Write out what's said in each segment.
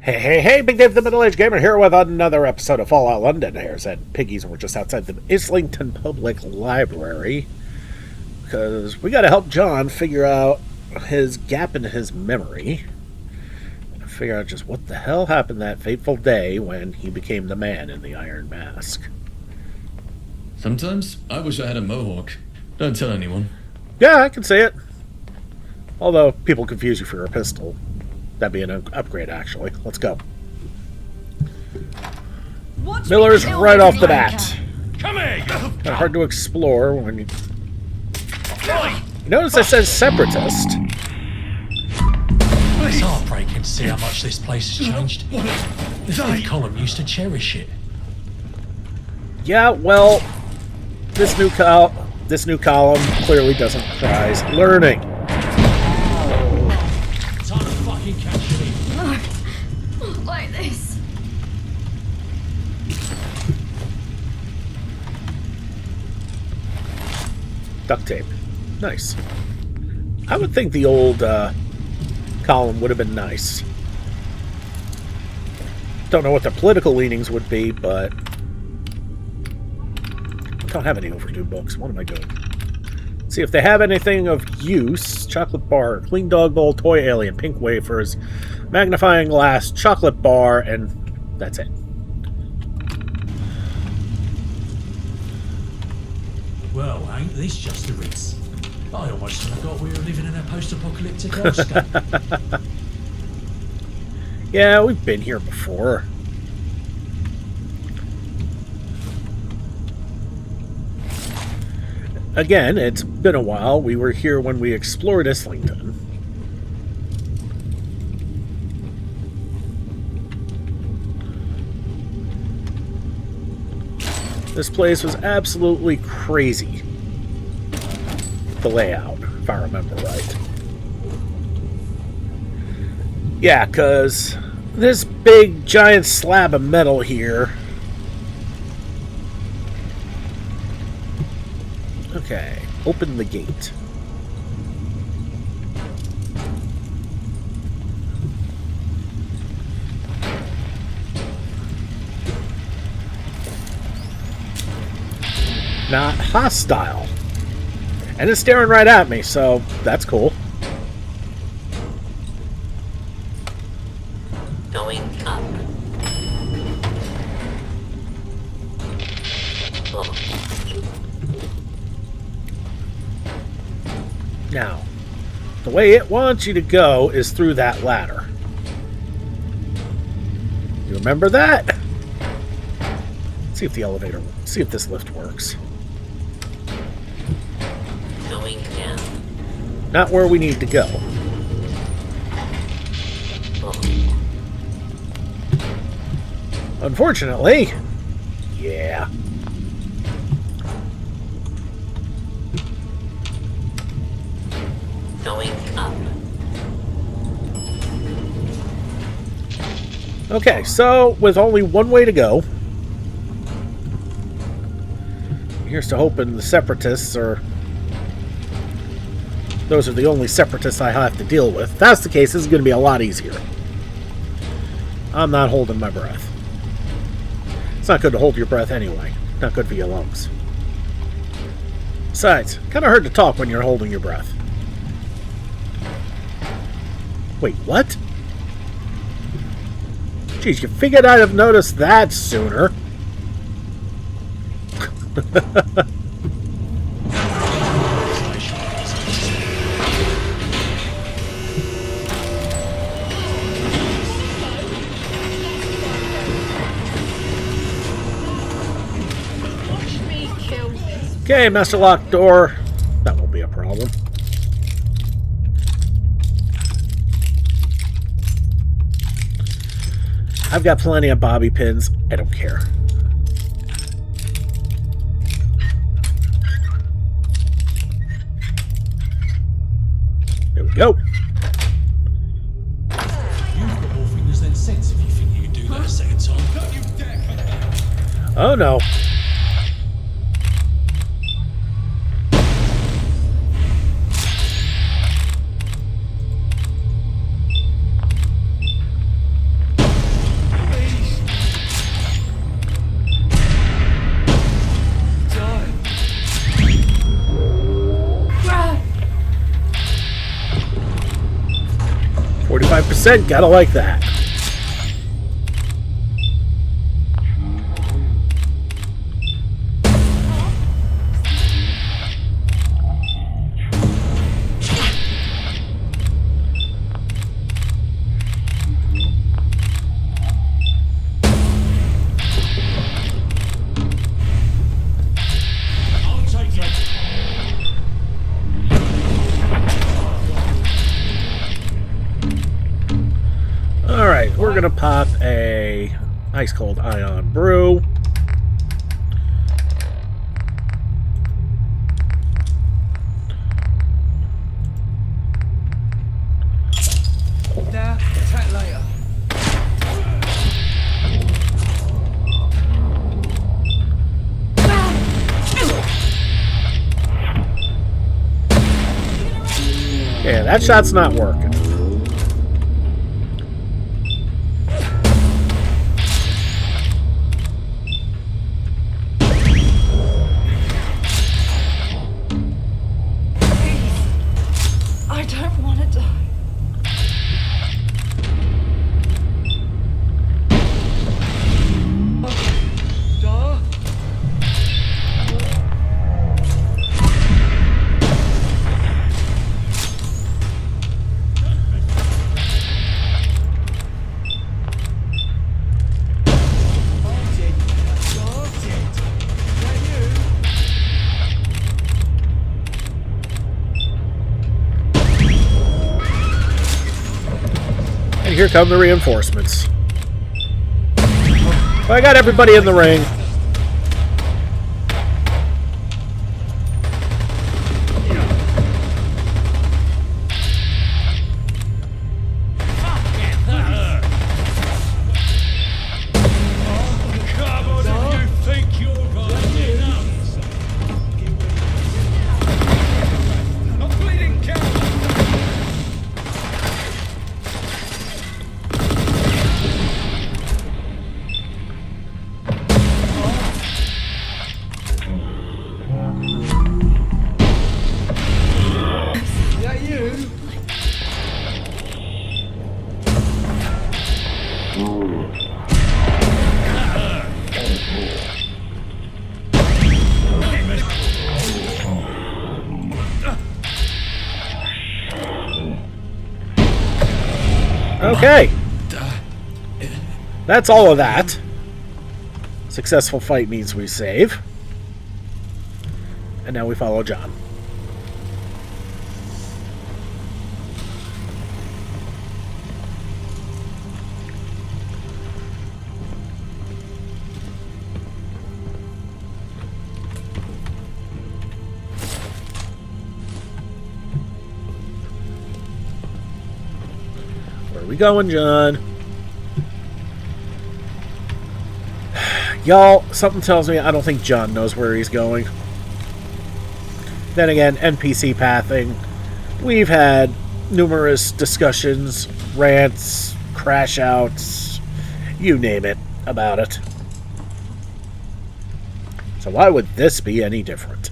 Hey, Big Dave the Middle-Aged Gamer here with another episode of Fallout London. Hares and Piggies, and we're just outside the Islington Public Library because we gotta help John figure out his gap in his memory and figure out just what the hell happened that fateful day when he became the man in the Iron Mask. Sometimes I wish I had a mohawk. Don't tell anyone. Yeah, I can see it. Although people confuse you for a pistol. That'd be an upgrade, actually. Let's go. Miller's right off the bat. Come here! Kind of hard to explore when you... Notice it says separatist. It's heartbreaking to see how much this place has changed. The fifth column used to cherish it. Yeah, well, this new column clearly doesn't prize learning. Time to fucking catch me. No, not like this. Duct tape. Nice. I would think the old column would have been nice. Don't know what the political leanings would be, but I don't have any overdue books. What am I doing? See if they have anything of use. Chocolate bar, clean dog bowl, toy alien, pink wafers, magnifying glass, chocolate bar, and that's it. Well, ain't this just a rinse? I almost forgot we were living in a post-apocalyptic hellscape. Yeah, we've been here before. Again, it's been a while. We were here when we explored Islington. This place was absolutely crazy. The layout, if I remember right. Yeah, because this big giant slab of metal here. Okay, open the gate. Not hostile. And it's staring right at me, so that's cool. Going up. Oh. Now, the way it wants you to go is through that ladder. You remember that? See if the elevator, see if this lift works. Going down. Not where we need to go. Oh. Unfortunately, yeah. Going up. Okay, so with only one way to go, here's to hoping the separatists are... Those are the only separatists I have to deal with. If that's the case, this is going to be a lot easier. I'm not holding my breath. It's not good to hold your breath anyway. Not good for your lungs. Besides, kind of hard to talk when you're holding your breath. Wait, what? Geez, you figured I'd have noticed that sooner. Watch me kill this. Okay, master lock door. That won't be a problem. I've got plenty of bobby pins. I don't care. There we go. You've got more fingers than sense if you think you can do that a second time. Don't you dare! Oh no. 100%, gotta like that. I'll take it. Alright, we're gonna pop a ice cold ion brew. Now, attack later. Yeah, that shot's not working. I don't want to die. Duh. And here come the reinforcements. I got everybody in the ring. Come on, if you think you're right enough. I'm bleeding Camelot. Is that you? Okay. That's all of that. Successful fight means we save. And now we follow John. Where are we going, John? Y'all, something tells me I don't think John knows where he's going. Then again, NPC pathing. We've had numerous discussions, rants, crash outs, you name it, about it. So why would this be any different?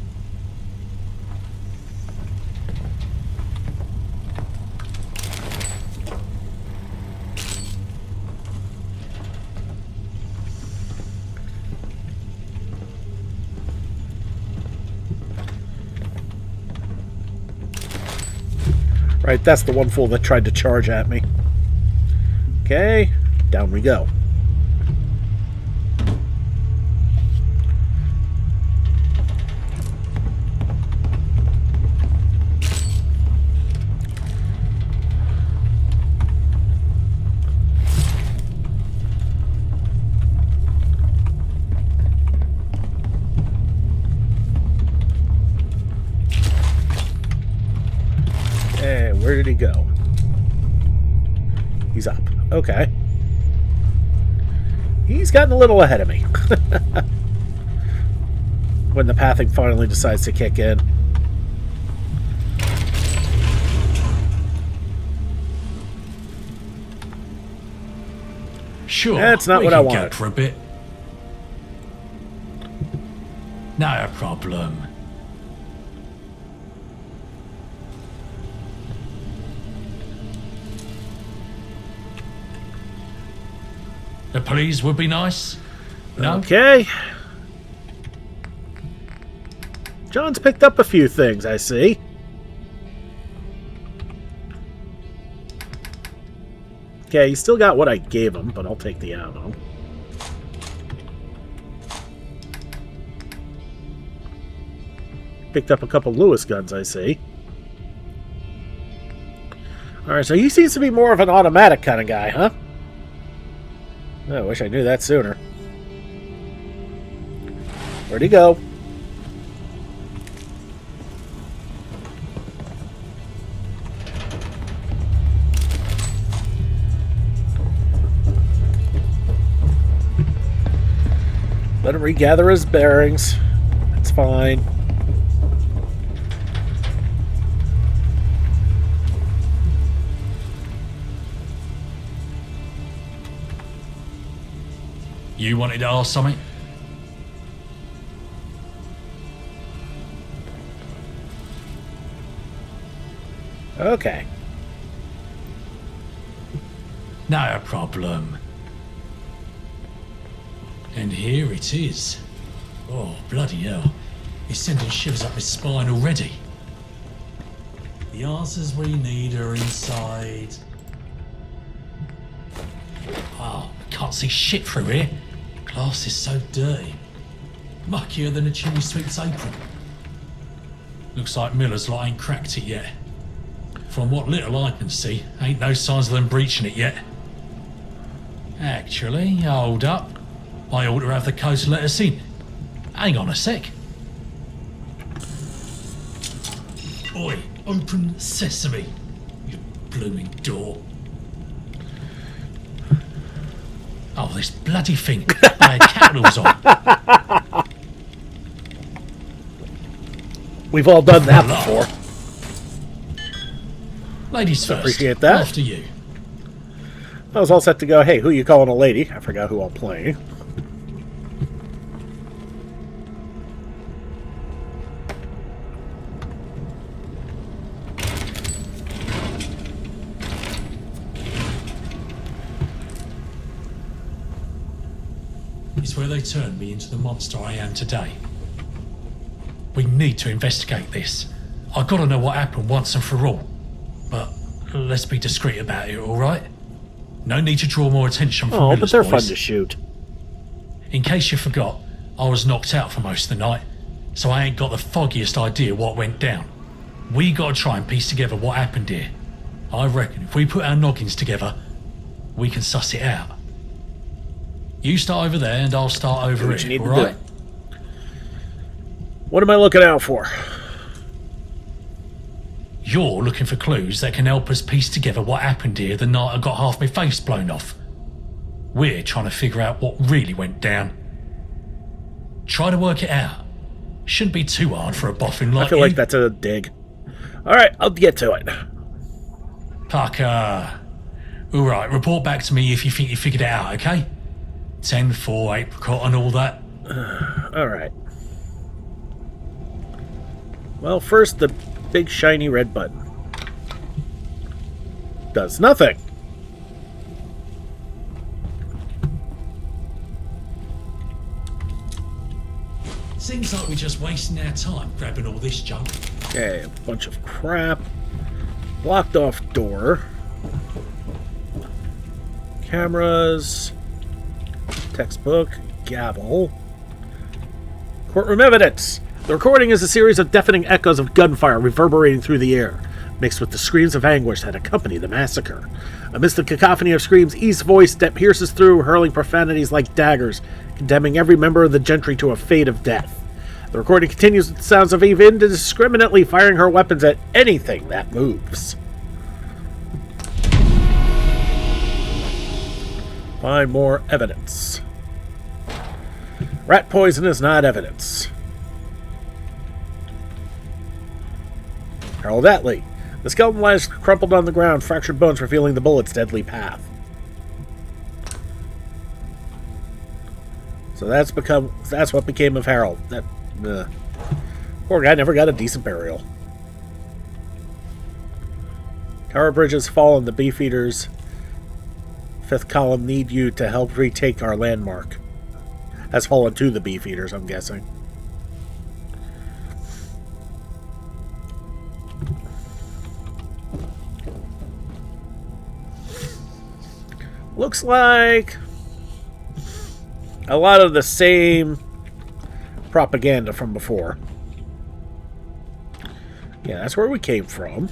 Right, that's the one fool that tried to charge at me. Okay, down we go. Where did he go? He's up. Okay. He's gotten a little ahead of me. When the pathing finally decides to kick in. Sure. That's not we what I can wanted. go for a bit. No problem. The police would be nice. No? Okay. John's picked up a few things, I see. Okay, he still got what I gave him, but I'll take the ammo. Picked up a couple Lewis guns, I see. Alright, so he seems to be more of an automatic kind of guy, huh? I wish I knew that sooner. Where'd he go? Let him regather his bearings. That's fine. You wanted to ask something? Okay. No problem. And here it is. Oh, bloody hell. It's sending shivers up my spine already. The answers we need are inside. Oh, I can't see shit through here. Glass is so dirty. Muckier than a chimney sweep's apron. Looks like Miller's lot ain't cracked it yet. From what little I can see, ain't no signs of them breaching it yet. Actually, hold up. I ought to have the coast let us in. Hang on a sec. Oi, open sesame, you blooming door. Oh, this bloody thing. I had capitals on. We've all done that before. Ladies first. Appreciate that. After you. I was all set to go, hey, who you calling a lady? I forgot who I'm playing. It's where they turned me into the monster I am today. We need to investigate this. I've got to know what happened once and for all. But let's be discreet about it, alright? No need to draw more attention from Oh, Miller's but they're boys. fun to shoot. In case you forgot, I was knocked out for most of the night, so I ain't got the foggiest idea what went down. We gotta try and piece together what happened here. I reckon if we put our noggins together, we can suss it out. You start over there and I'll start over what you here, need to alright? do. What am I looking out for? You're looking for clues that can help us piece together what happened here the night I got half my face blown off. We're trying to figure out what really went down. Try to work it out. Shouldn't be too hard for a boffin like I feel you. like that's a dig. Alright, I'll get to it. Parker. Alright, report back to me if you think you figured it out, okay? 10-4, apricot and all that. Alright. Well, first, the big shiny red button. Does nothing. Seems like we're just wasting our time grabbing all this junk. Okay, a bunch of crap. Blocked off door. Cameras. Textbook. Gavel. Courtroom evidence. The recording is a series of deafening echoes of gunfire reverberating through the air, mixed with the screams of anguish that accompany the massacre. Amidst the cacophony of screams, East's voice that pierces through, hurling profanities like daggers, condemning every member of the gentry to a fate of death. The recording continues with the sounds of Eve indiscriminately firing her weapons at anything that moves. Find more evidence. Rat poison is not evidence. Harold Atlee. The skeleton lies crumpled on the ground, fractured bones revealing the bullet's deadly path. So that's what became of Harold. That poor guy never got a decent burial. Tower bridges fall and the beefeaters Fifth column need you to help retake our landmark. Has fallen to the Beefeaters, I'm guessing. Looks like a lot of the same propaganda from before. Yeah, that's where we came from.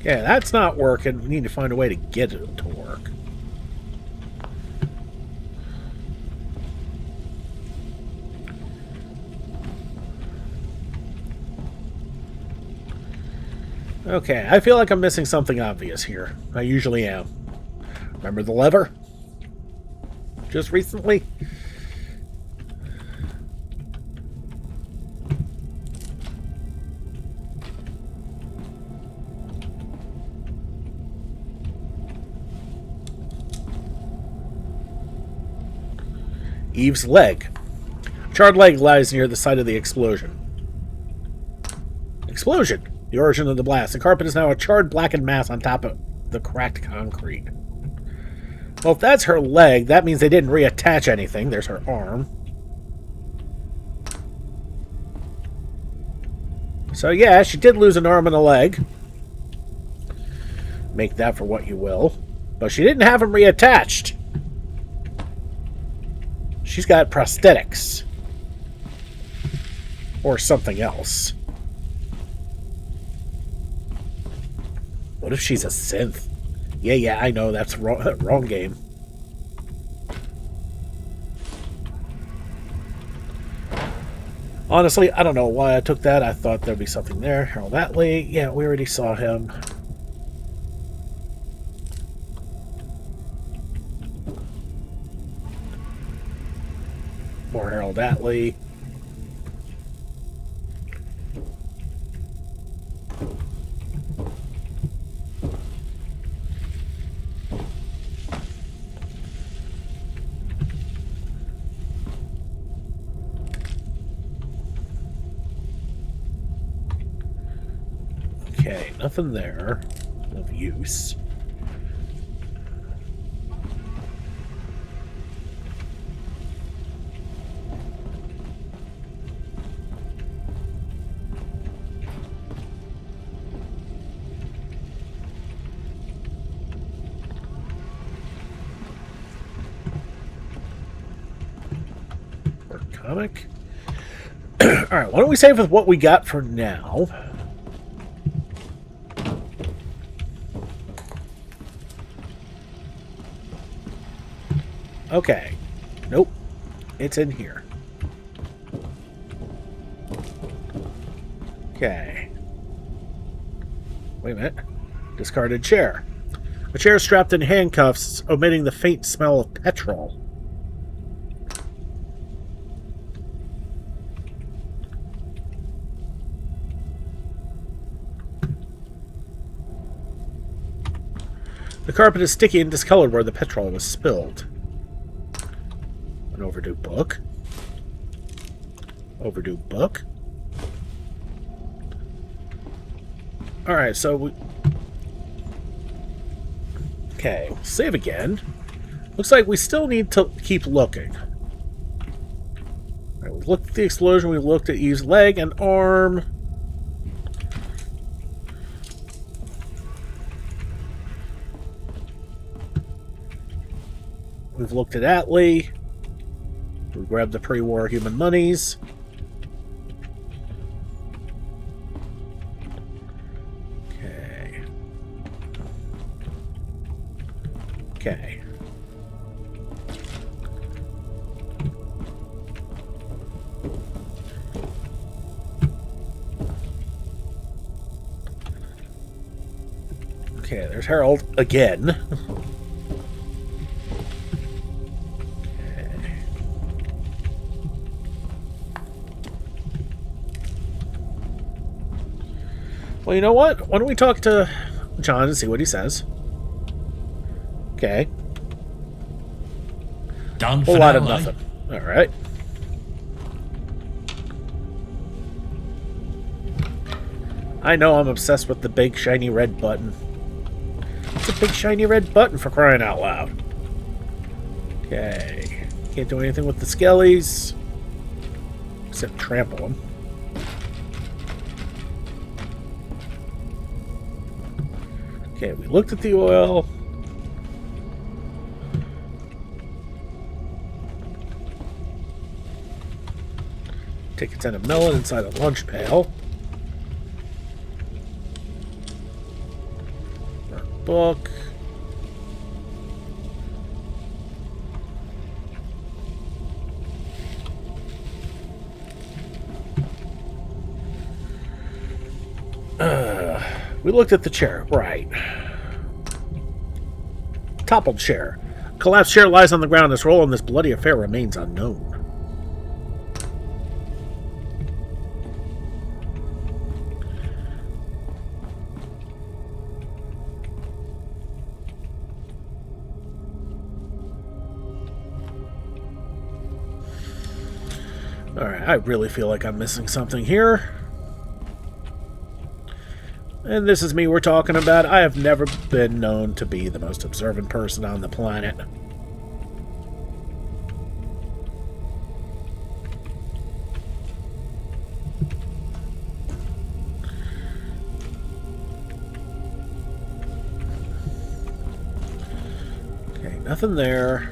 Yeah, that's not working. We need to find a way to get it to work. Okay, I feel like I'm missing something obvious here. I usually am. Remember the lever? Just recently? Eve's leg. Charred leg lies near the site of the explosion. Explosion! The origin of the blast. The carpet is now a charred, blackened mass on top of the cracked concrete. Well, if that's her leg, that means they didn't reattach anything. There's her arm. So yeah, she did lose an arm and a leg. Make that for what you will. But she didn't have them reattached. She's got prosthetics. Or something else. What if she's a synth? Yeah, I know, that's wrong game. Honestly, I don't know why I took that. I thought there'd be something there. Harold Atlee. Yeah, we already saw him. More Harold Atlee. Okay, nothing there of use. Or comic. Alright, why don't we save with what we got for now? Okay. Nope. It's in here. Okay. Wait a minute. Discarded chair. A chair strapped in handcuffs, omitting the faint smell of petrol. The carpet is sticky and discolored where the petrol was spilled. An overdue book. Overdue book. Alright, so we... Okay, save again. Looks like we still need to keep looking. Alright, we've looked at the explosion, we've looked at Eve's leg and arm. We've looked at Atlee. We grabbed the pre-war human monies. Okay. Okay. Okay, there's Harold again. Well, you know what? Why don't we talk to John and see what he says? Okay. Done for Whole lot now, of eh? nothing. Alright. I know I'm obsessed with the big shiny red button. It's a big shiny red button for crying out loud. Okay. Can't do anything with the skellies. Except trample them. Okay, we looked at the oil. Tickets and a melon inside a lunch pail. Book. We looked at the chair. Right. Toppled chair. Collapsed chair lies on the ground. Its role in this bloody affair remains unknown. Alright, I really feel like I'm missing something here. And this is me we're talking about. I have never been known to be the most observant person on the planet. Okay, nothing there.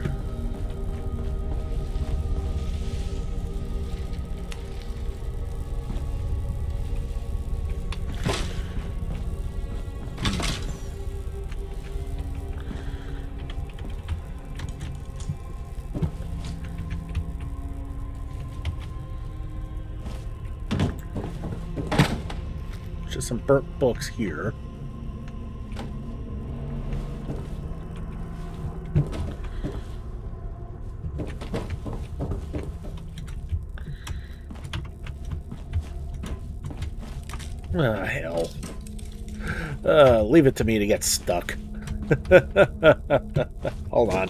Just some burnt books here. Ah, hell. Leave it to me to get stuck. Hold on.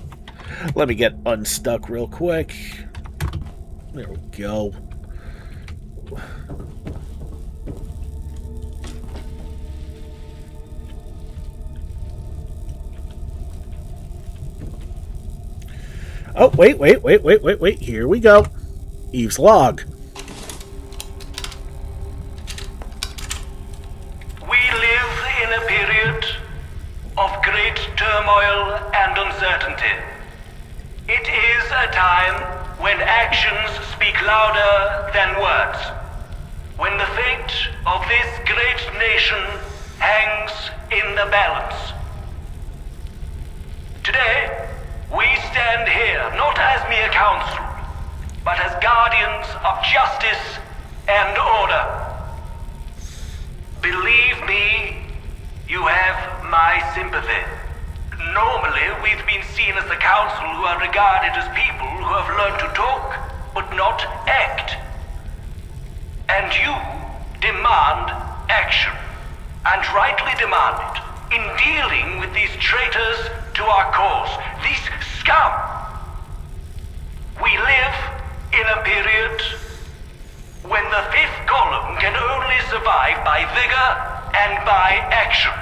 Let me get unstuck real quick. There we go. Oh, wait. Here we go. Eve's log. We live in a period of great turmoil and uncertainty. It is a time when actions speak louder than words. When the fate of this great nation hangs in the balance. Today, we stand here not as mere counsel, but as guardians of justice and order. Believe me, you have my sympathy. Normally, we've been seen as the council who are regarded as people who have learned to talk, but not act. And you demand action, and rightly demand it, in dealing with these traitors to our cause, these scum. We live in a period when the fifth column can only survive by vigor and by action.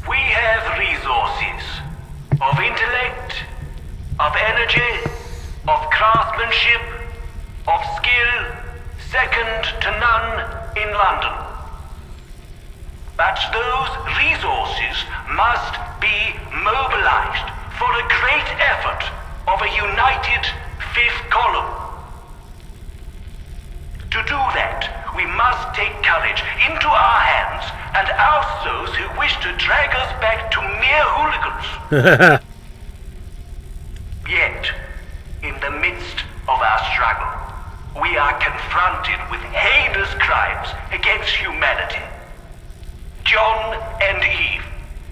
We have resources of intellect, of energy, of craftsmanship, of skill, second to none in London. But those resources must be mobilized for a great effort of a united fifth column. To do that, we must take courage into our hands and oust those who wish to drag us back to mere hooligans. Yet, in the midst of our struggle, we are confronted with heinous crimes against humanity. John and Eve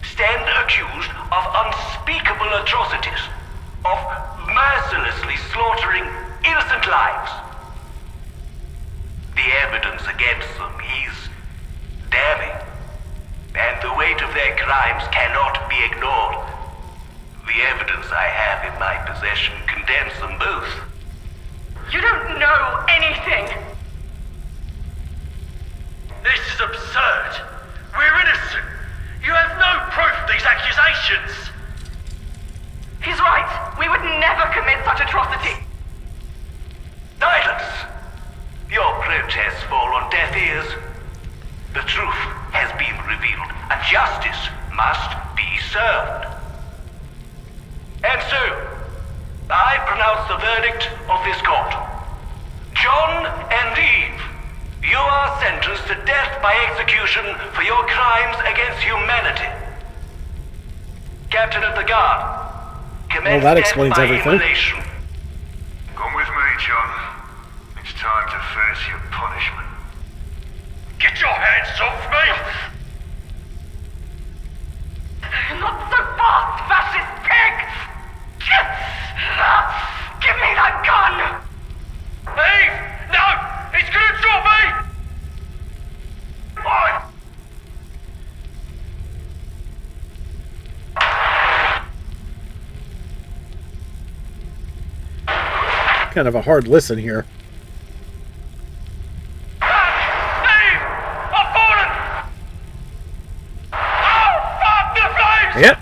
stand accused of unspeakable atrocities, of mercilessly slaughtering innocent lives. The evidence against them is and the weight of their crimes cannot be ignored. The evidence I have in my possession condemns them both. You don't know anything! This is absurd. We're innocent. You have no proof of these accusations. He's right. We would never commit such atrocity. Silence! Your protests fall on deaf ears. The truth has been revealed, and justice must be served. And so, I pronounce the verdict of this court. John and Eve, you are sentenced to death by execution for your crimes against humanity. Captain of the Guard, commence that death explains by everything. immolation. Come with me, John. It's time to face your punishment. Get your hands off me! Not so fast, fascist pig! Give me that gun! Eve! No! He's gonna drop me! Oi! Kind of a hard listen here. Eve! I've fallen! Oh, fuck the flames! Yep.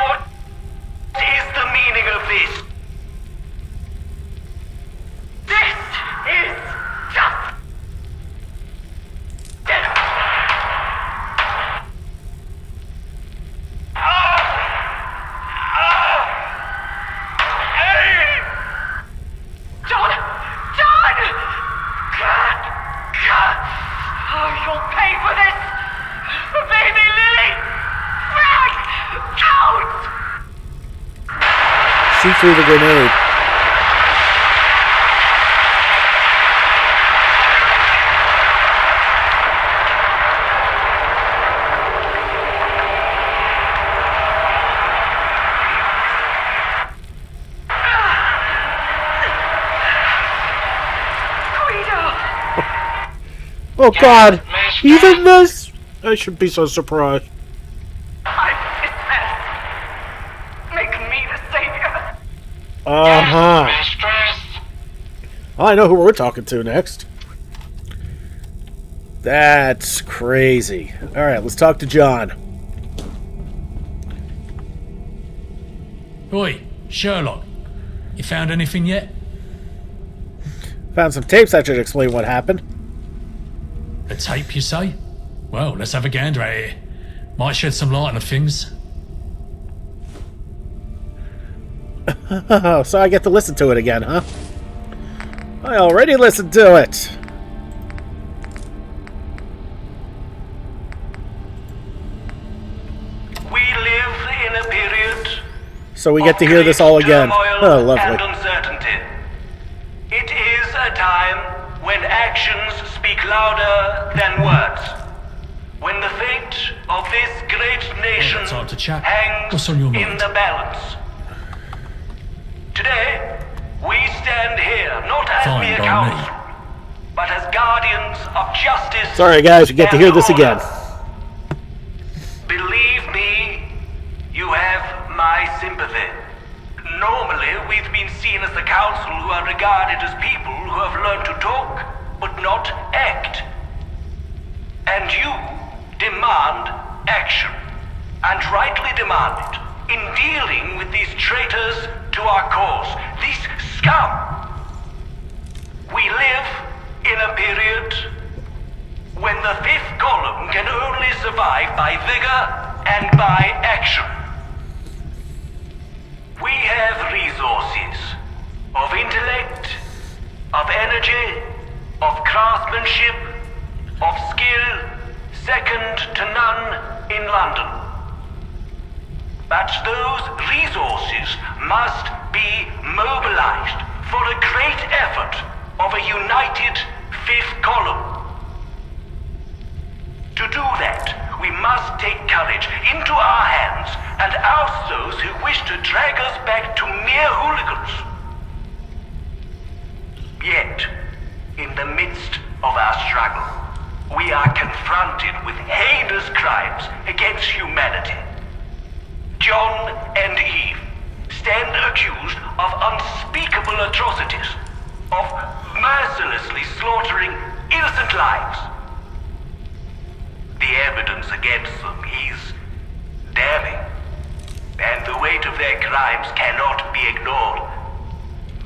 What is the meaning of this? This is just... John! John! Oh, you'll pay for this! Baby Lily! Back! Out! She threw the grenade. Oh God! Even this? I should be so surprised. I'm dismissed. Make me the savior. Uh-huh. I know who we're talking to next. That's crazy. Alright, let's talk to John. Oi, Sherlock. You found anything yet? Found some tapes that should explain what happened. A tape, you say? Well, let's have a gander at it. Might shed some light on things. So I get to listen to it again, huh? I already listened to it. We live in a period So we get to hear this all again. Oh, and lovely. uncertainty. It is a time when actions speak louder than words. When the fate of this great nation Well, time to chat. hangs What's on your in mind? the balance. Today, we stand here not as Fine mere by me. counsel, but as guardians of justice. Sorry guys, we get to hear and this again. order. Believe me, you have my sympathy. Normally, we've been seen as the council who are regarded as people who have learned to talk, but not act. And you demand action, and rightly demand it, in dealing with these traitors to our cause, these scum. We live in a period when the fifth column can only survive by vigor and by action. We have resources of intellect, of energy, of craftsmanship, of skill, second to none in London. But those resources must be mobilized for a great effort of a united fifth column. To do that, we must take courage into our hands and oust those who wish to drag us back to mere hooligans. Yet, in the midst of our struggle. We are confronted with heinous crimes against humanity. John and Eve stand accused of unspeakable atrocities, of mercilessly slaughtering innocent lives. The evidence against them is damning, and the weight of their crimes cannot be ignored.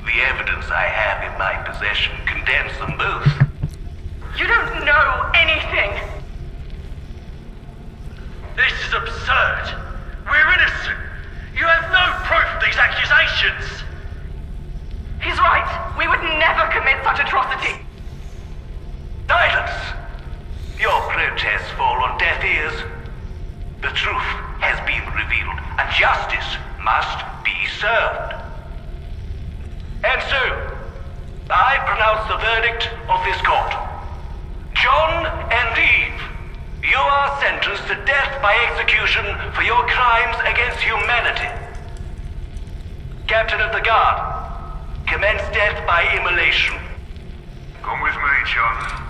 The evidence I have in my possession condemns them both. You don't know anything! This is absurd! We're innocent! You have no proof of these accusations! He's right! We would never commit such atrocity! Silence! Your protests fall on deaf ears. The truth has been revealed, and justice must be served. And so, I pronounce the verdict of this court. John and Eve, you are sentenced to death by execution for your crimes against humanity. Captain of the Guard, commence death by immolation. Come with me, John.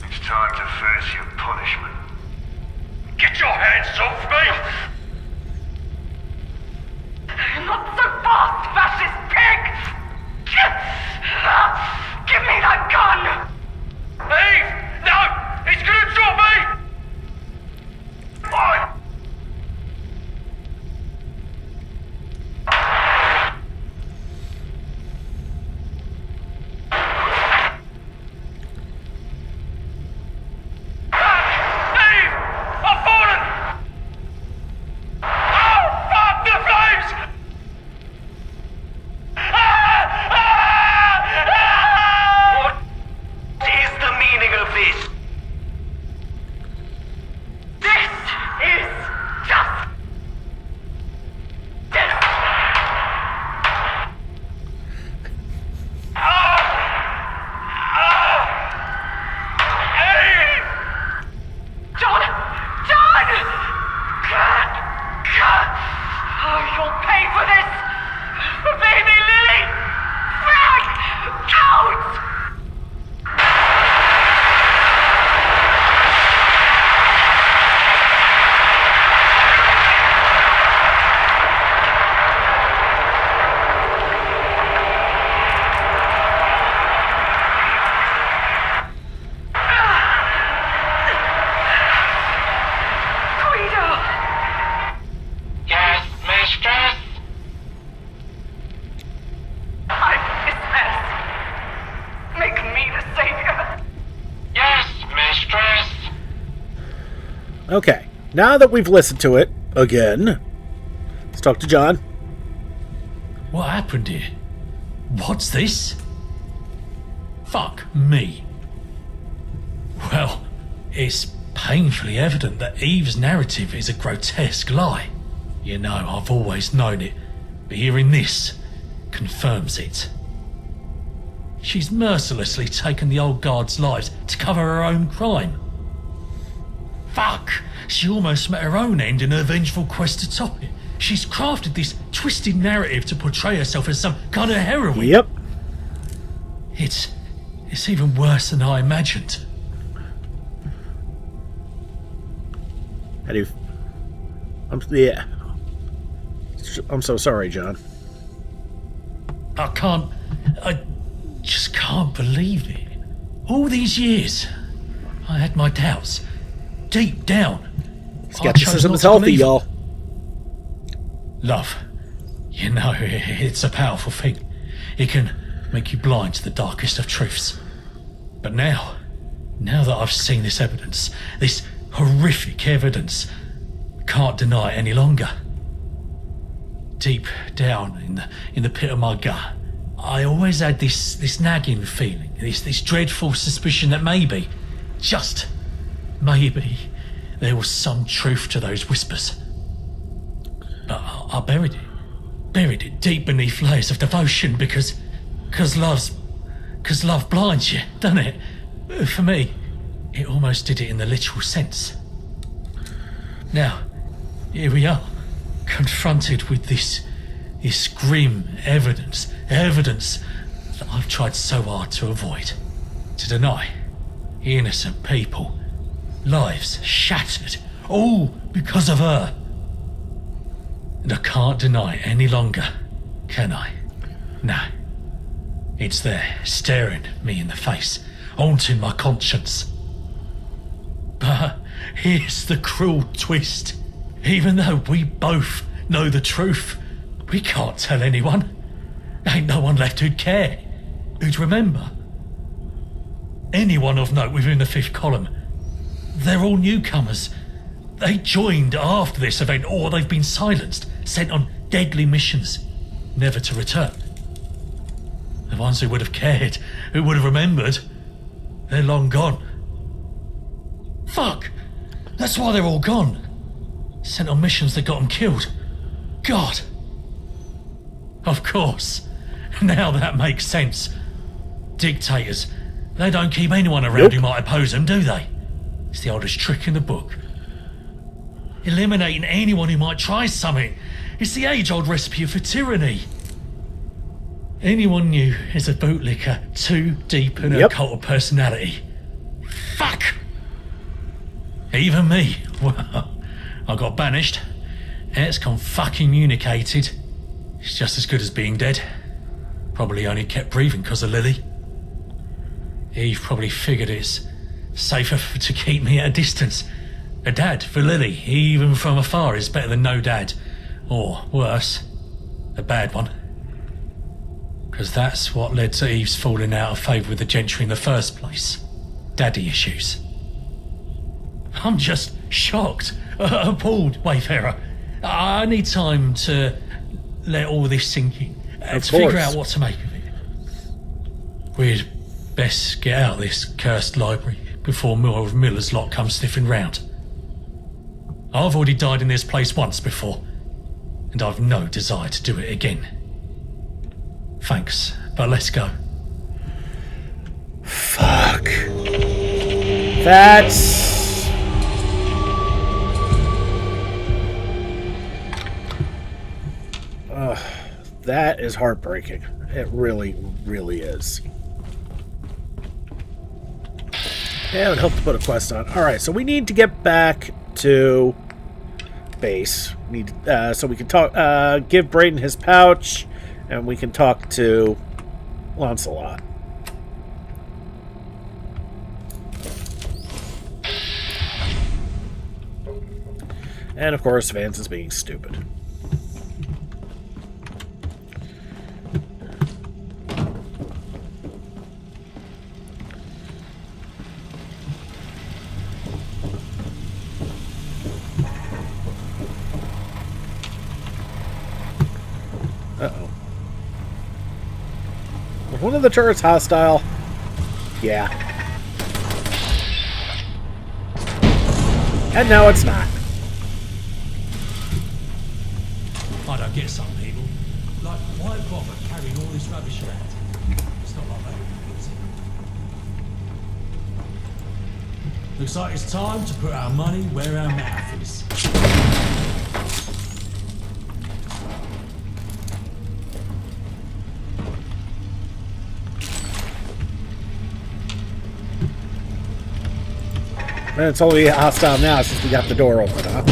It's time to face your punishment. Get your hands off me! Not so fast, fascist pig! Give me that gun! Eve! No! He's gonna drop me! Oi! Eve! I've fallen! Oh, fuck the flames! What is the meaning of this? This is just death! Eve! John! John! Oh, you'll pay for this! Baby Lily! Frank! Out! Guido! Yes, mistress? I'm his mess. Make me the savior. Yes, mistress. Okay, now that we've listened to it again, let's talk to John. What happened here? What's this? Fuck me. Well, it's painfully evident that Eve's narrative is a grotesque lie. You know, I've always known it, but hearing this confirms it. She's mercilessly taken the old guards' lives to cover her own crime. Fuck! She almost met her own end in her vengeful quest to top it. She's crafted this twisted narrative to portray herself as some kind of heroine. Yep. It's even worse than I imagined. How do you... I'm so sorry, John. I just can't believe it. All these years, I had my doubts. Deep down, Skepticism is I chose not to healthy, believe y'all. Love, you know, it's a powerful thing. It can make you blind to the darkest of truths. But now that I've seen this evidence, this horrific evidence, I can't deny it any longer. Deep down in the pit of my gut, I always had this nagging feeling, this dreadful suspicion that maybe, just maybe, there was some truth to those whispers. But I buried it deep beneath layers of devotion because love blinds you, doesn't it? For me, it almost did it in the literal sense. Now, here we are, confronted with this grim evidence that I've tried so hard to avoid, to deny. Innocent people. Lives shattered. All because of her. And I can't deny it any longer, can I? No. It's there, staring me in the face, haunting my conscience. But here's the cruel twist. Even though we both know the truth, we can't tell anyone. Ain't no one left who'd care, who'd remember. Anyone of note within the fifth column, they're all newcomers. They joined after this event, or they've been silenced, sent on deadly missions, never to return. The ones who would have cared, who would have remembered, they're long gone. Fuck! That's why they're all gone. Sent on missions that got them killed. God! Of course. Now that makes sense. Dictators, they don't keep anyone around who might oppose them, do they? It's the oldest trick in the book. Eliminating anyone who might try something. It's the age-old recipe for tyranny. Anyone new is a bootlicker too deep in her cult of personality. Fuck! Even me. Well, I got banished. Excommunicated. It's just as good as being dead. Probably only kept breathing because of Lily. Eve probably figured it's safer to keep me at a distance. A dad for Lily, even from afar, is better than no dad. Or, worse, a bad one. Because that's what led to Eve's falling out of favour with the gentry in the first place. Daddy issues. I'm just shocked, appalled, Wayfarer. I need time to let all this sink in, to figure out what to make of it. We'd best get out of this cursed library before more of Miller's lot come sniffing round. I've already died in this place once before, and I've no desire to do it again. Thanks, but let's go. Fuck. That's... that is heartbreaking. It really, really is. Yeah, it would help to put a quest on. Alright, so we need to get back to base. So we can talk, give Brayden his pouch, and we can talk to Lancelot. And of course, Vance is being stupid. Uh-oh. Was one of the turrets hostile? Yeah. And no, it's not. I don't get some people. Like, why bother carrying all this rubbish around? It's not like that, is it? Looks like it's time to put our money where our mouth is. And it's only hostile now since we got the door open, huh?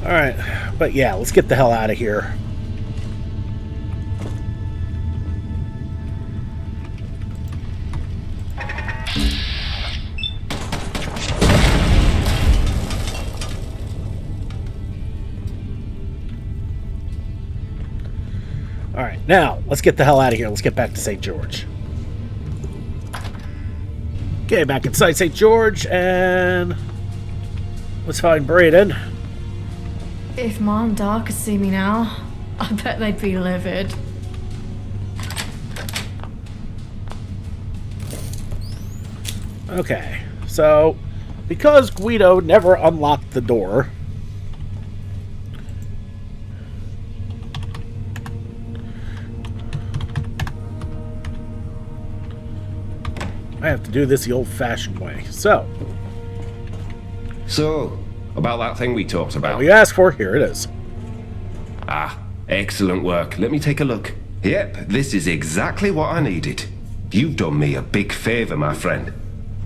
Alright, but yeah, let's get the hell out of here. Alright, now, let's get the hell out of here. Let's get back to St. George. Okay, back inside St. George, and let's find Brayden. If Mom and Dad could see me now, I bet they'd be livid. Okay, so because Guido never unlocked the door, I have to do this the old-fashioned way. So, about that thing we talked about. what you asked for, here it is. Ah, excellent work. Let me take a look. Yep, this is exactly what I needed. You've done me a big favor, my friend.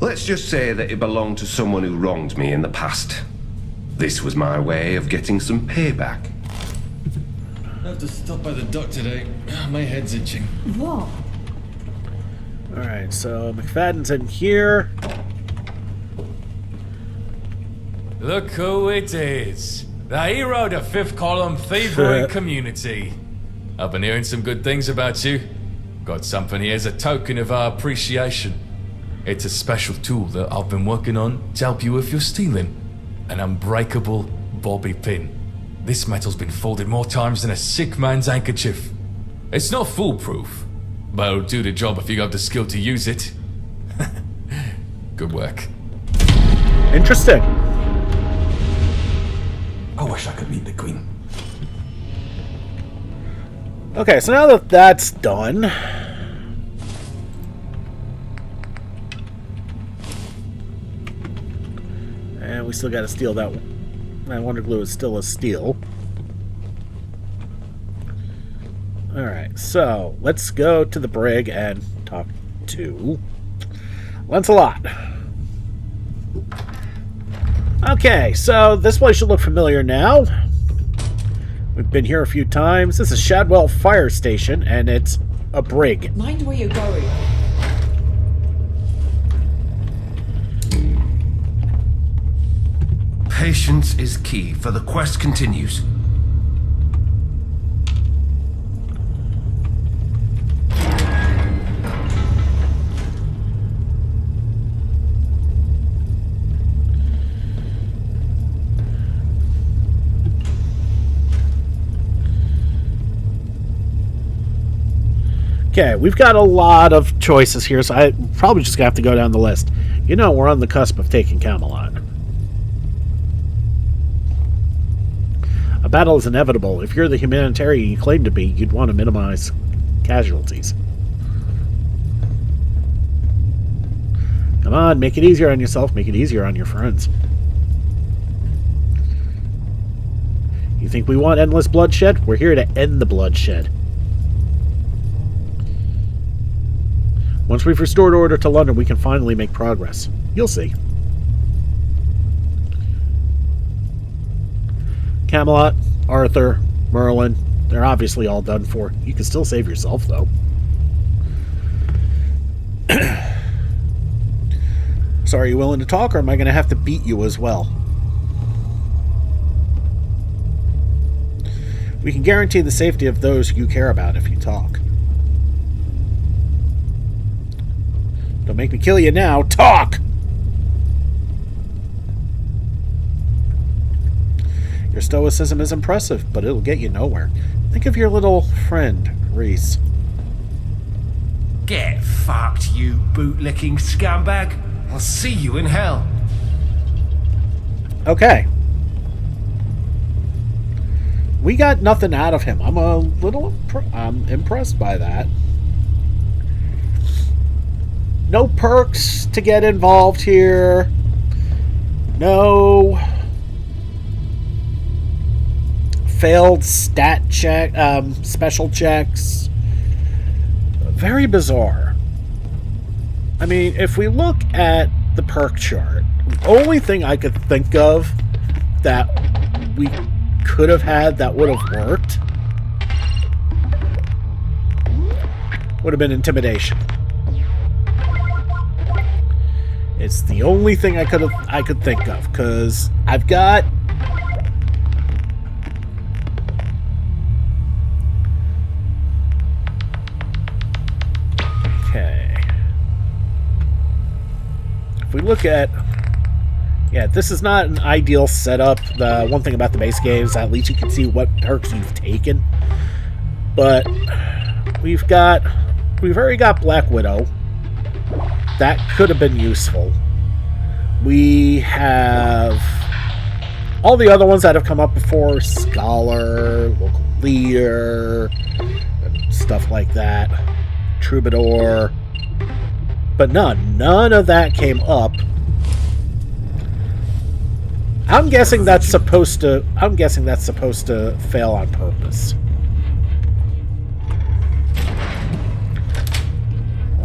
Let's just say that it belonged to someone who wronged me in the past. This was my way of getting some payback. I have to stop by the dock today. My head's itching. What? Alright, so McFadden's in here. Look who it is. The hero of the fifth column thievery community. I've been hearing some good things about you. Got something here as a token of our appreciation. It's a special tool that I've been working on to help you with your stealing. An unbreakable bobby pin. This metal's been folded more times than a sick man's handkerchief. It's not foolproof, but it'll do the job if you have the skill to use it. Good work. Interesting. I wish I could meet the Queen. Okay, so now that that's done, and we still got to steal that one. That Wonder Glue is still a steal. Alright, so let's go to the brig and talk to Lancelot. Okay, so this place should look familiar now. We've been here a few times. This is Shadwell Fire Station, and it's a brig. Mind where you're going. Patience is key, for the quest continues. Okay, we've got a lot of choices here, so I probably just gonna have to go down the list. You know, we're on the cusp of taking Camelot. A battle is inevitable. If you're the humanitarian you claim to be, you'd want to minimize casualties. Come on, make it easier on yourself, make it easier on your friends. You think we want endless bloodshed? We're here to end the bloodshed. Once we've restored order to London, we can finally make progress. You'll see. Camelot, Arthur, Merlin, they're obviously all done for. You can still save yourself, though. So are you willing to talk, or am I going to have to beat you as well? We can guarantee the safety of those you care about if you talk. Don't make me kill you now. Talk! Your stoicism is impressive, but it'll get you nowhere. Think of your little friend, Reese. Get fucked, you bootlicking scumbag. I'll see you in hell. Okay. We got nothing out of him. I'm a little impressed by that. No perks to get involved here. No failed stat check, special checks. Very bizarre. I mean, if we look at the perk chart, the only thing I could think of that we could have had that would have worked would have been intimidation. It's the only thing I could think of, because I've got okay. If we look at this is not an ideal setup. The one thing about the base game is at least you can see what perks you've taken. But we've already got Black Widow. That could have been useful. We have all the other ones that have come up before, Scholar, Local Leader, stuff like that, Troubadour, but none of that came up. I'm guessing that's supposed to fail on purpose.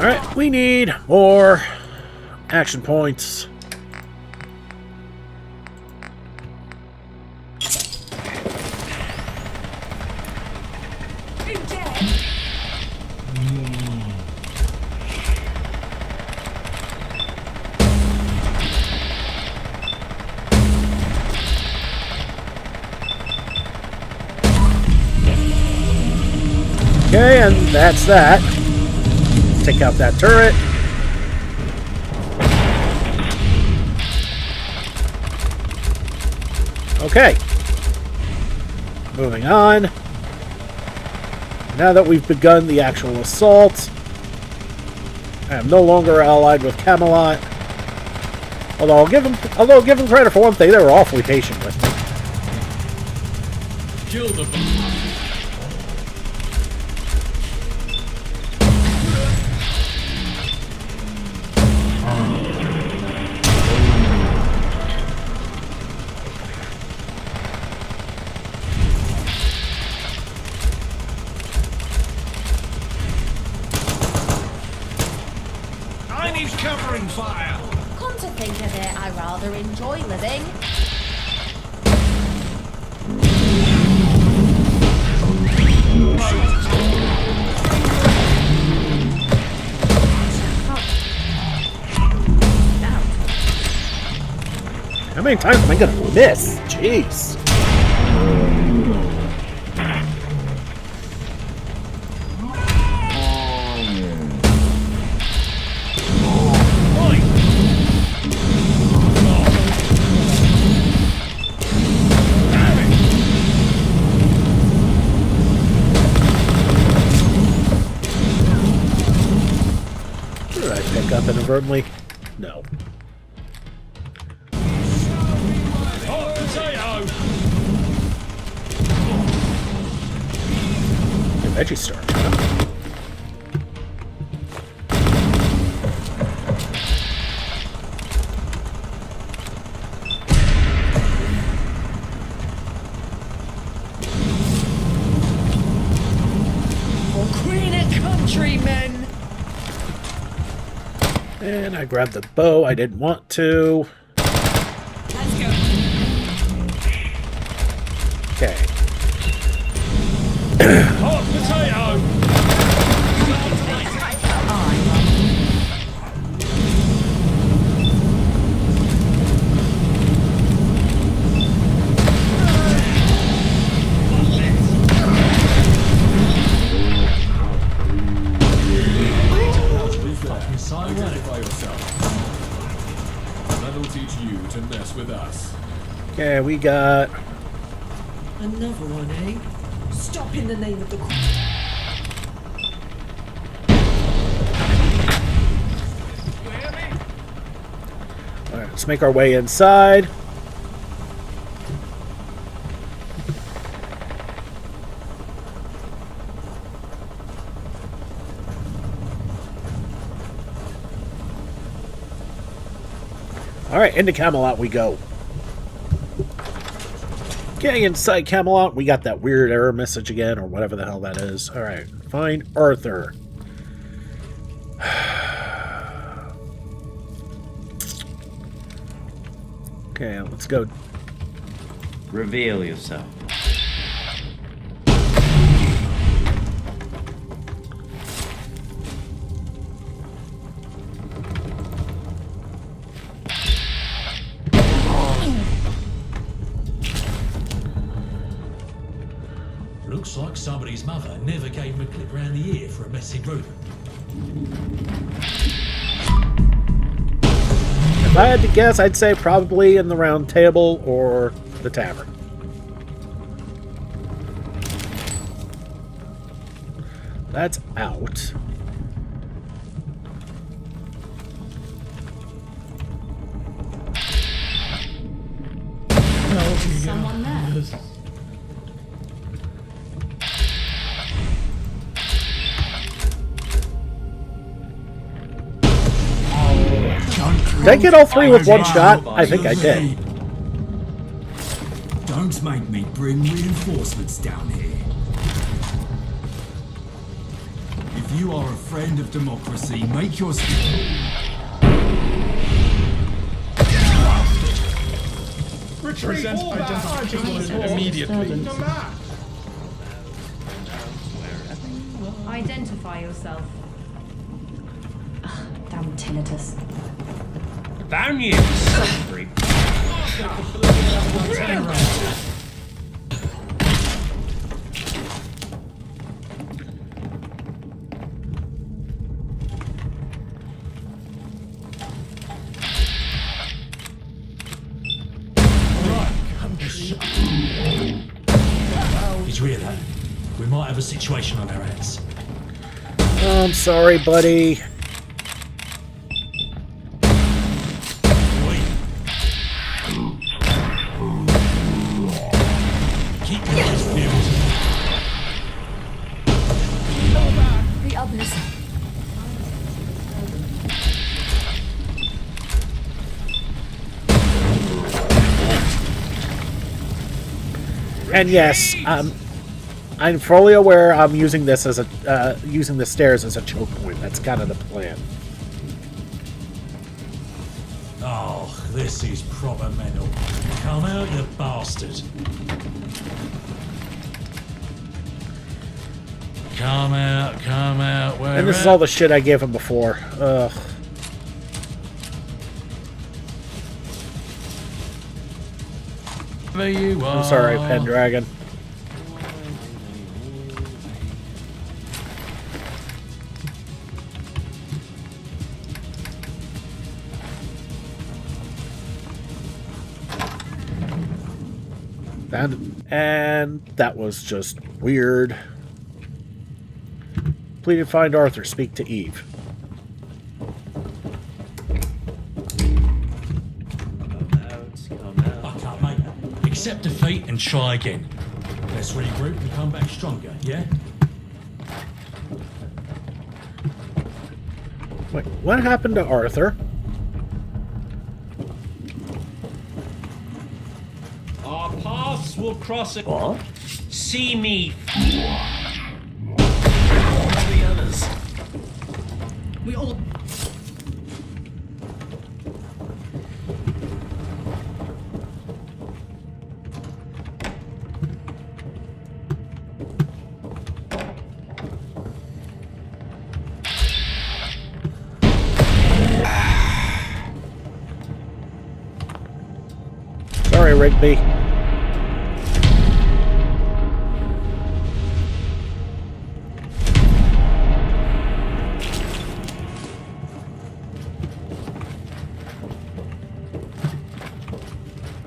Alright, we need more action points. Okay, and that's that. Take out that turret. Okay. Moving on. Now that we've begun the actual assault, I am no longer allied with Camelot. Although I'll give them credit for one thing, they were awfully patient with me. Kill the. He's covering fire. Come to think of it, I rather enjoy living. How many times am I gonna miss? Jeez. Did I pick up inadvertently? No. Veggie starch, huh? For Queen and countrymen! And I grabbed the bow. I didn't want to. Let's go. Okay. Hot potato! Identify yourself. That'll teach you to mess with us. Okay, we got Another one, eh? Stop in the name of the Queen. Alright, let's make our way inside. Alright, into Camelot we go. Okay, inside Camelot, we got that weird error message again, or whatever the hell that is. Alright, find Arthur. Okay, let's go. Reveal yourself. Looks like somebody's mother never gave him a clip round the ear for a messy room. If I had to guess, I'd say probably in the round table or the tavern. That's out. Someone there. Did I get all three with one shot? I think I did. Don't make me bring reinforcements down here. If If you are a friend of democracy, make your... Retreat! All back! Immediately. Come back! Identify yourself. Damn tinnitus. Damn you, suffering. Did you hear that? We might have a situation on our hands. I'm sorry, buddy. Keep your eyes peeled. The others. And yes, I'm fully aware I'm using this as a using the stairs as a choke point. That's kind of the plan. Oh, this is proper mental. Come out, you bastard. Come out, where And this is all the shit I gave him before. Ugh. There you are. I'm sorry, Pendragon. And that was just weird. Pleaded find Arthur, speak to Eve. I can't, mate. Accept defeat and try again. Let's regroup and come back stronger, yeah? Wait, what happened to Arthur? Our paths will cross it. What? See me. The others. We all... Sorry, Rigby.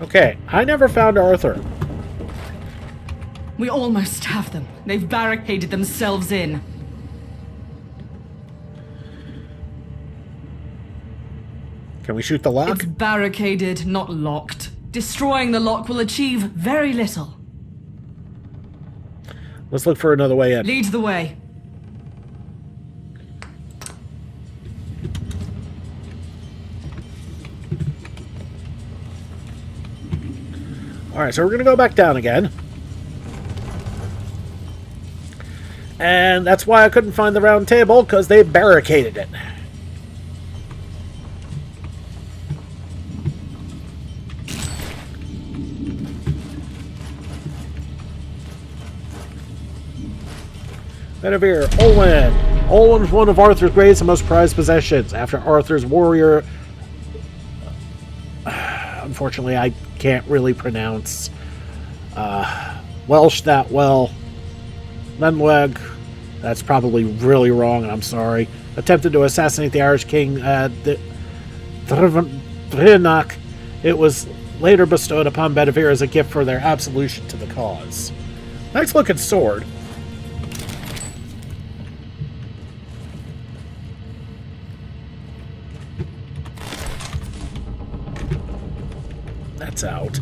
Okay, I never found Arthur. We almost have them. They've barricaded themselves in. Can we shoot the lock? It's barricaded, not locked. Destroying the lock will achieve very little. Let's look for another way in. Lead the way. Alright, so we're going to go back down again. And that's why I couldn't find the round table, because they barricaded it. Bedivere, Olwen. Olwen's one of Arthur's greatest and most prized possessions. After Arthur's warrior... Unfortunately, I can't really pronounce Welsh that well. Lenweg, that's probably really wrong, and I'm sorry. Attempted to assassinate the Irish king Drinach. It was later bestowed upon Bedivere as a gift for their absolution to the cause. Nice looking sword. That's out.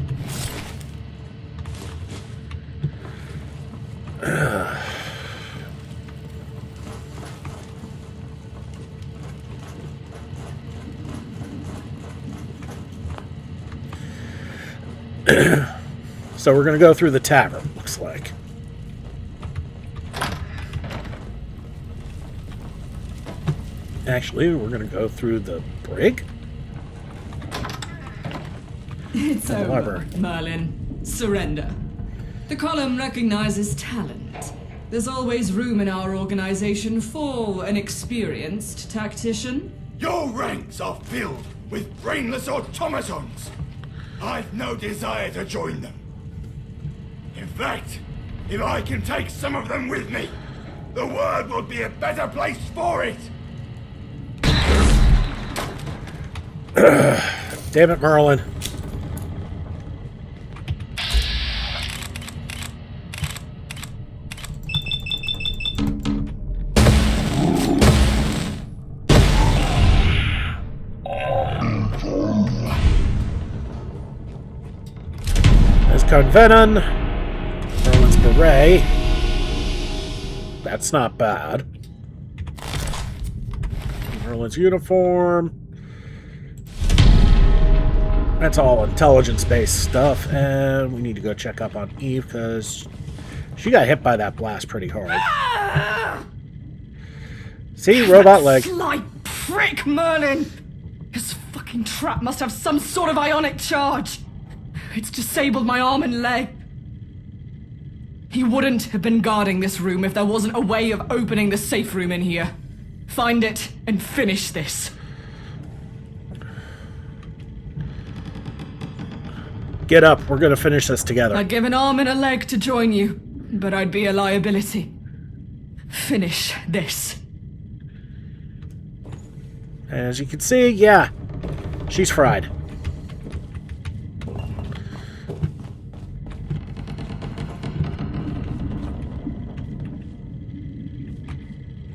So we're going to go through the tavern, looks like. Actually, we're going to go through the brig. It's And the over, library. Merlin. Surrender. The column recognizes talent. There's always room in our organization for an experienced tactician. Your ranks are filled with brainless automatons. I've no desire to join them. In fact, if I can take some of them with me, the world will be a better place for it. Damn it, Merlin. There's Convenon. Merlin's beret. That's not bad. Merlin's uniform. That's all intelligence-based stuff, and we need to go check up on Eve because she got hit by that blast pretty hard. See, robot leg. Sly prick, Merlin! His fucking trap must have some sort of ionic charge. It's disabled my arm and leg. He wouldn't have been guarding this room if there wasn't a way of opening the safe room in here. Find it and finish this. Get up, we're gonna finish this together. I'd give an arm and a leg to join you, but I'd be a liability. Finish this. As you can see, yeah, she's fried.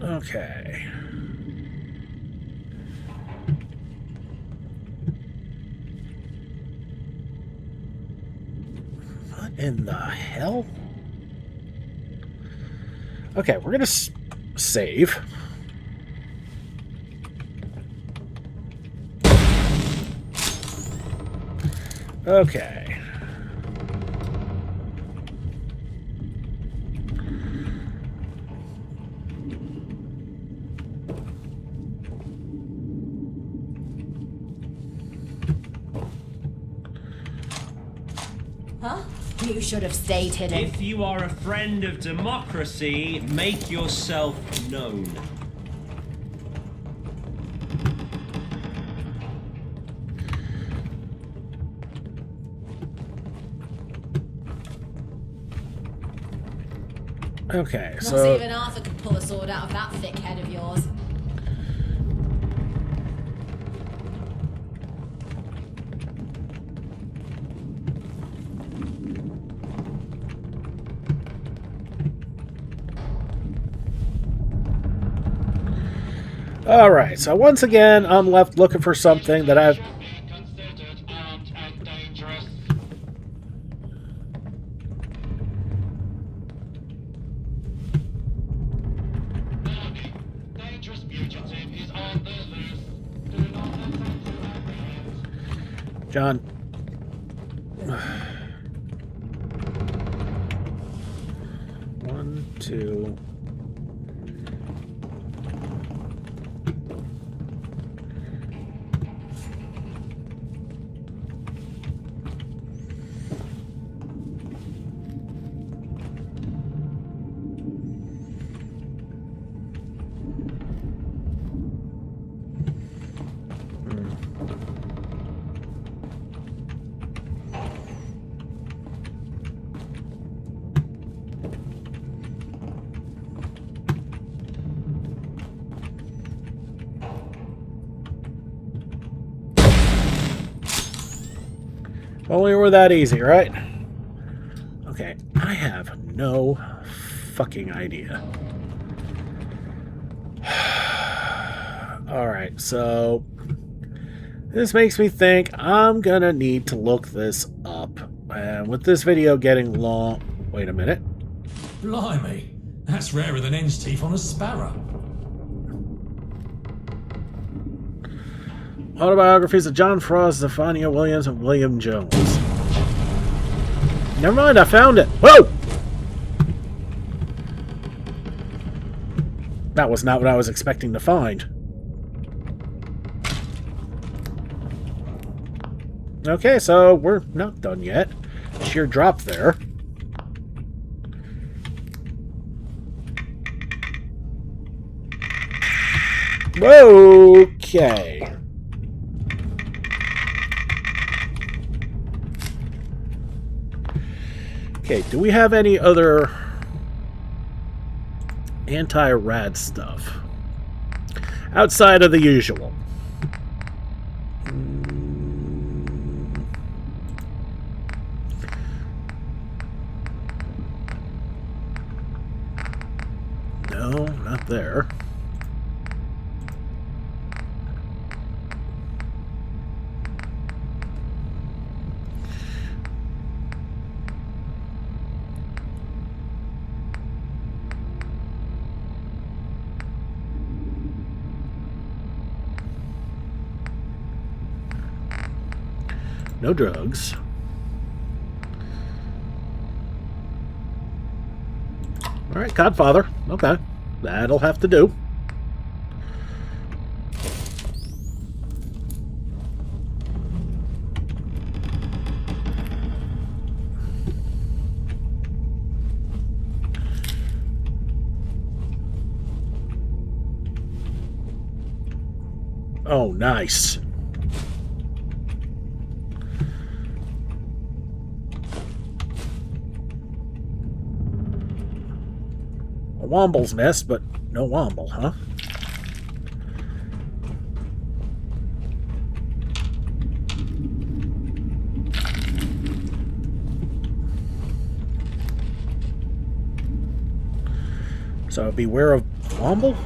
Okay. What in the hell? Okay, we're gonna save. Okay. Huh? You should have stayed hidden. If you are a friend of democracy, make yourself known. Okay, Not so even Arthur could pull a sword out of that thick head of yours. all right. So once again, I'm left looking for something that I've. John. One, two. Only were that easy, right? Okay, I have no fucking idea. Alright, so this makes me think I'm gonna need to look this up. And with this video getting long... Wait a minute. Blimey, that's rarer than hen's teeth on a sparrow. Autobiographies of John Frost, Zephaniah Williams, and William Jones. Never mind, I found it. Whoa! That was not what I was expecting to find. Okay, so we're not done yet. Sheer drop there. Okay. Okay, do we have any other anti-rad stuff? Outside of the usual. No, not there. No drugs. Alright, Godfather. Okay. That'll have to do. Oh, nice. A womble's nest, but no womble, huh? So beware of womble?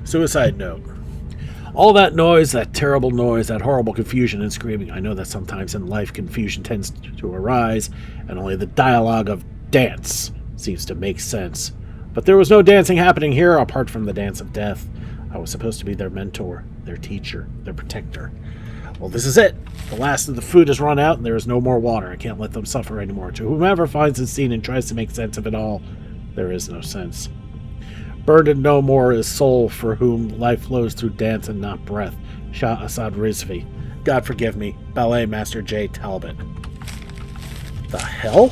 Suicide note. All that noise, that terrible noise, that horrible confusion and screaming. I know that sometimes in life confusion tends to arise, and only the dialogue of dance seems to make sense. But there was no dancing happening here apart from the dance of death. I was supposed to be their mentor, their teacher, their protector. Well, this is it. The last of the food has run out, and there is no more water. I can't let them suffer anymore. To whomever finds the scene and tries to make sense of it all, there is no sense. Burdened no more is soul for whom life flows through dance and not breath. Shah Assad Rizvi. God forgive me. Ballet Master J. Talbot. The hell?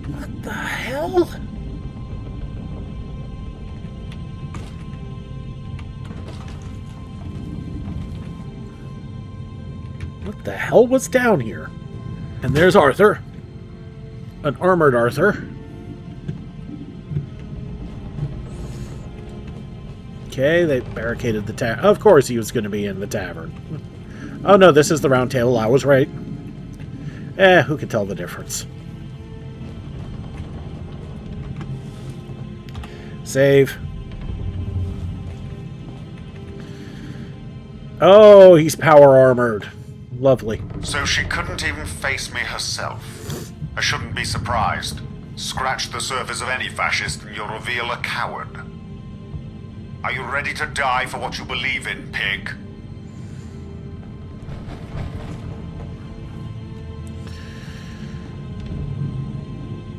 What the hell? What the hell was down here? And there's Arthur. An armored Arthur. Okay, they barricaded the tavern. Of course he was going to be in the tavern. Oh no, this is the round table. I was right. Who can tell the difference? Save. Oh, he's power armored. Lovely. So she couldn't even face me herself. I shouldn't be surprised. Scratch the surface of any fascist and you'll reveal a coward. Are you ready to die for what you believe in, pig?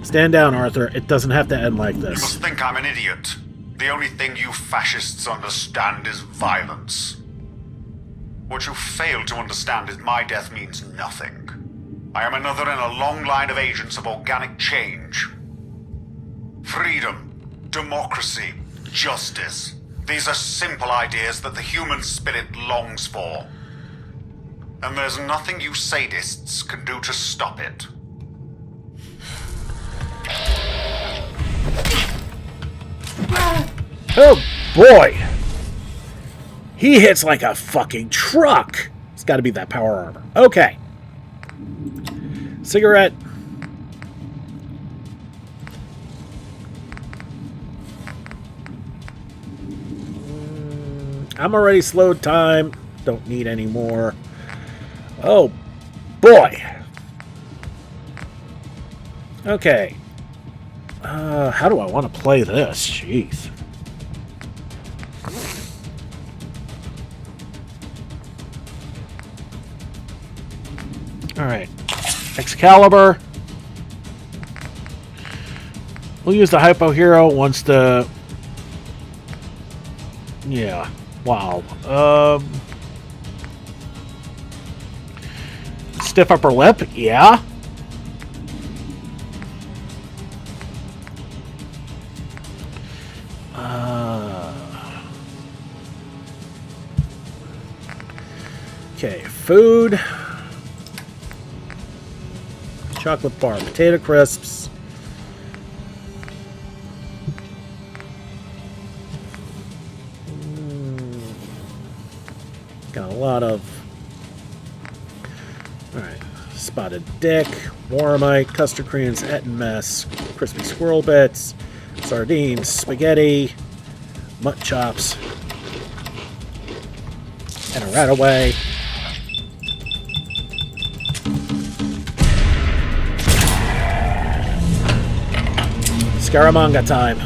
Stand down, Arthur. It doesn't have to end like this. You must think I'm an idiot. The only thing you fascists understand is violence. What you fail to understand is my death means nothing. I am another in a long line of agents of organic change. Freedom, democracy, justice. These are simple ideas that the human spirit longs for. And there's nothing you sadists can do to stop it. Oh boy! He hits like a fucking truck! It's gotta be that power armor. Okay. Cigarette. I'm already slowed time. Don't need any more. Oh, boy. Okay. How do I want to play this? Jeez. Alright. Excalibur. We'll use the Hypo Hero once the... Yeah. Wow. Stiff upper lip? Yeah. Okay, food. Chocolate bar, potato crisps. Got a lot of... Alright. Spotted dick, Warmite, custard creams, Eton mess, crispy squirrel bits, sardines, spaghetti, mutt chops, and a rat away. Scaramanga time.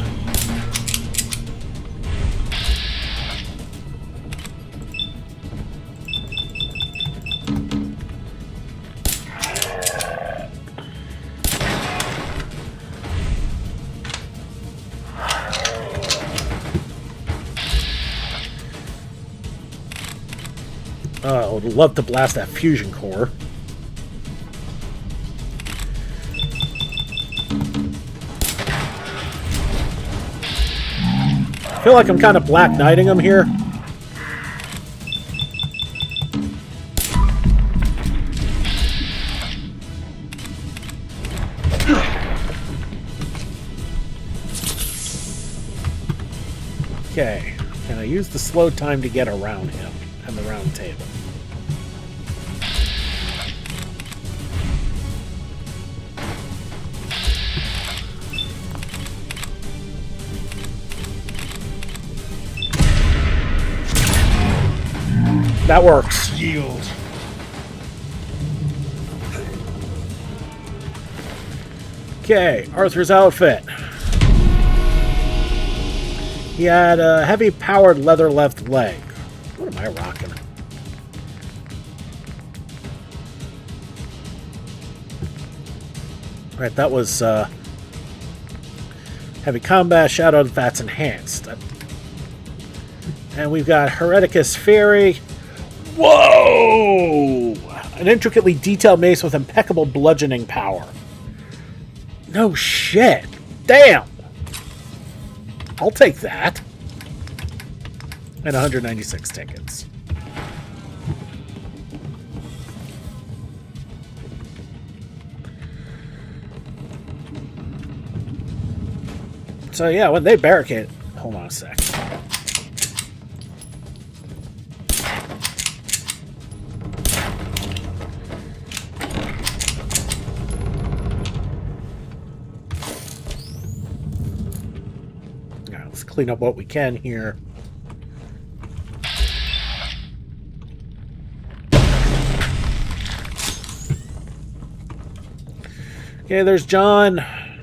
I would love to blast that fusion core. I feel like I'm kind of Black Knighting him here. Okay, can I use the slow time to get around him and the round table? That works. Yield. Okay, Arthur's outfit. He had a heavy powered leather left leg. What am I rocking? Right, that was heavy combat, shadow that's enhanced. And we've got Hereticus Fury. Whoa! An intricately detailed mace with impeccable bludgeoning power. No shit. Damn! I'll take that. And 196 tickets. So yeah, when they barricade... Hold on a sec. Clean up what we can here. Okay, there's John. I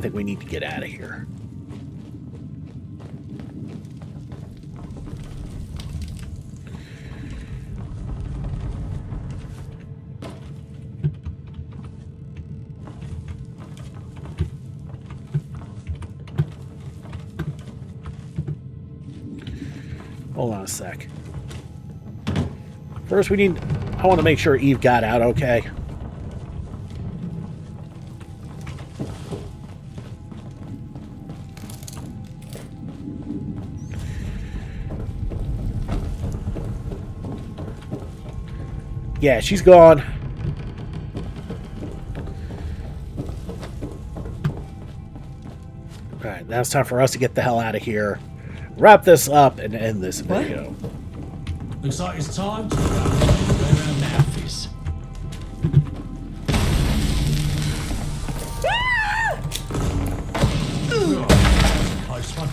think we need to get out of here. Hold on a sec. First, we need... I want to make sure Eve got out okay. Yeah, she's gone. Alright, now it's time for us to get the hell out of here. Wrap this up and end this video. Looks like it's time to go around Memphis. Close one.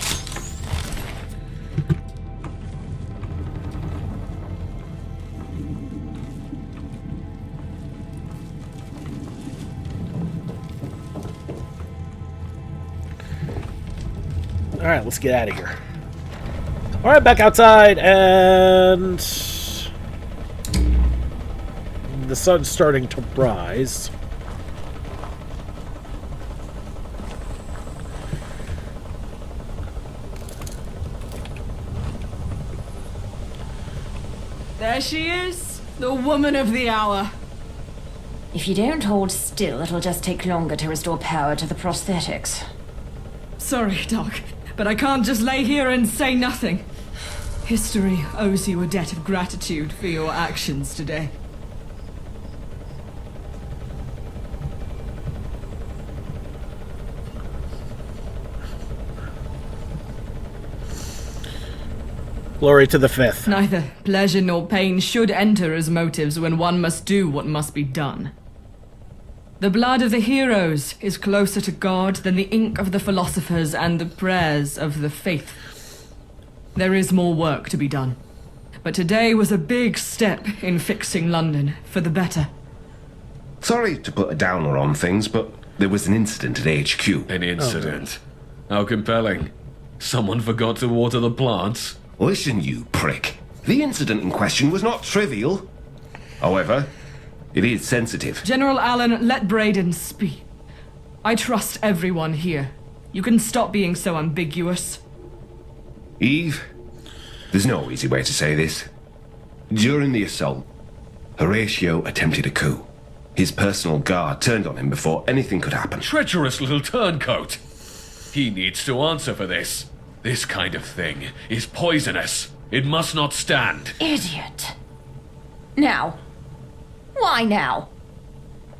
Alright, let's get out of here. Alright, back outside, and the sun's starting to rise. There she is, the woman of the hour. If you don't hold still, it'll just take longer to restore power to the prosthetics. Sorry, Doc, but I can't just lay here and say nothing. History owes you a debt of gratitude for your actions today. Glory to the fifth. Neither pleasure nor pain should enter as motives when one must do what must be done. The blood of the heroes is closer to God than the ink of the philosophers and the prayers of the faith. There is more work to be done. But today was a big step in fixing London for the better. Sorry to put a downer on things, but there was an incident at HQ. An incident? How compelling. Someone forgot to water the plants? Listen, you prick. The incident in question was not trivial. However, it is sensitive. General Allen, let Braden speak. I trust everyone here. You can stop being so ambiguous. Eve, there's no easy way to say this. During the assault, Horatio attempted a coup. His personal guard turned on him before anything could happen. Treacherous little turncoat. He needs to answer for this. This kind of thing is poisonous. It must not stand. Idiot. Now. Why now?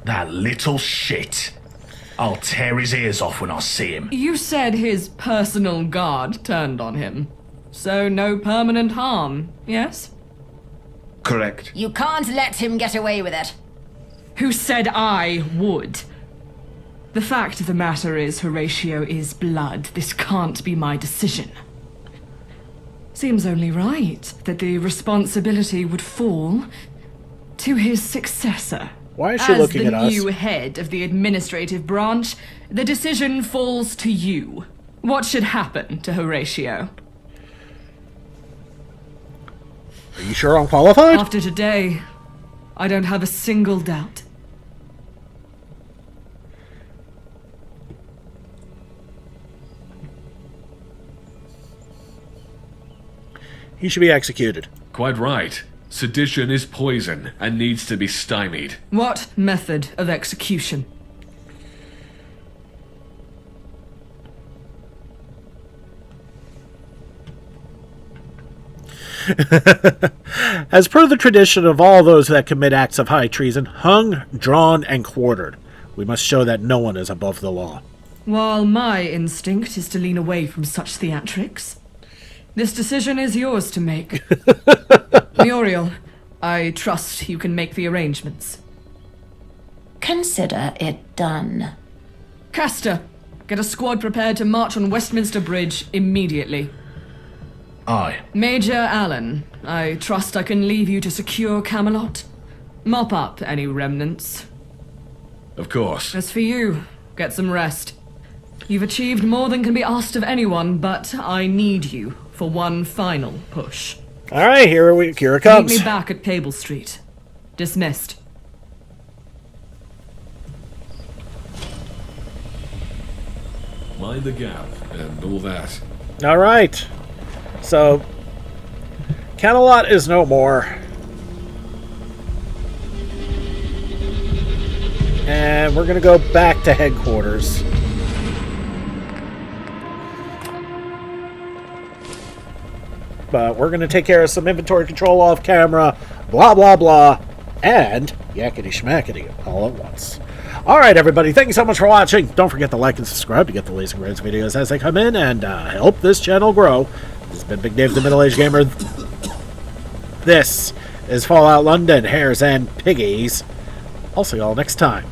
That little shit. I'll tear his ears off when I see him. You said his personal guard turned on him. So no permanent harm, yes? Correct. You can't let him get away with it. Who said I would? The fact of the matter is, Horatio is blood. This can't be my decision. Seems only right that the responsibility would fall to his successor. Why is she looking at us? As the new head of the administrative branch, the decision falls to you. What should happen to Horatio? Are you sure I'm qualified? After today, I don't have a single doubt. He should be executed. Quite right. Sedition is poison and needs to be stymied. What method of execution? As per the tradition of all those that commit acts of high treason, hung, drawn, and quartered. We must show that no one is above the law. While my instinct is to lean away from such theatrics, this decision is yours to make. Muriel, I trust you can make the arrangements. Consider it done. Castor, get a squad prepared to march on Westminster Bridge immediately. Aye. Major Allen, I trust I can leave you to secure Camelot. Mop up any remnants. Of course. As for you, get some rest. You've achieved more than can be asked of anyone, but I need you for one final push. All right, here it comes. Meet me back at Cable Street. Dismissed. Mind the gap and all that. All right. So, Camelot is no more. And we're going to go back to headquarters. But we're going to take care of some inventory control off camera, blah, blah, blah, and yakety schmackety all at once. Alright, everybody, thank you so much for watching. Don't forget to like and subscribe to get the latest and greatest videos as they come in and help this channel grow. This has been Big Dave, the Middle-Aged Gamer. This is Fallout London, Hares, and Piggies. I'll see y'all next time.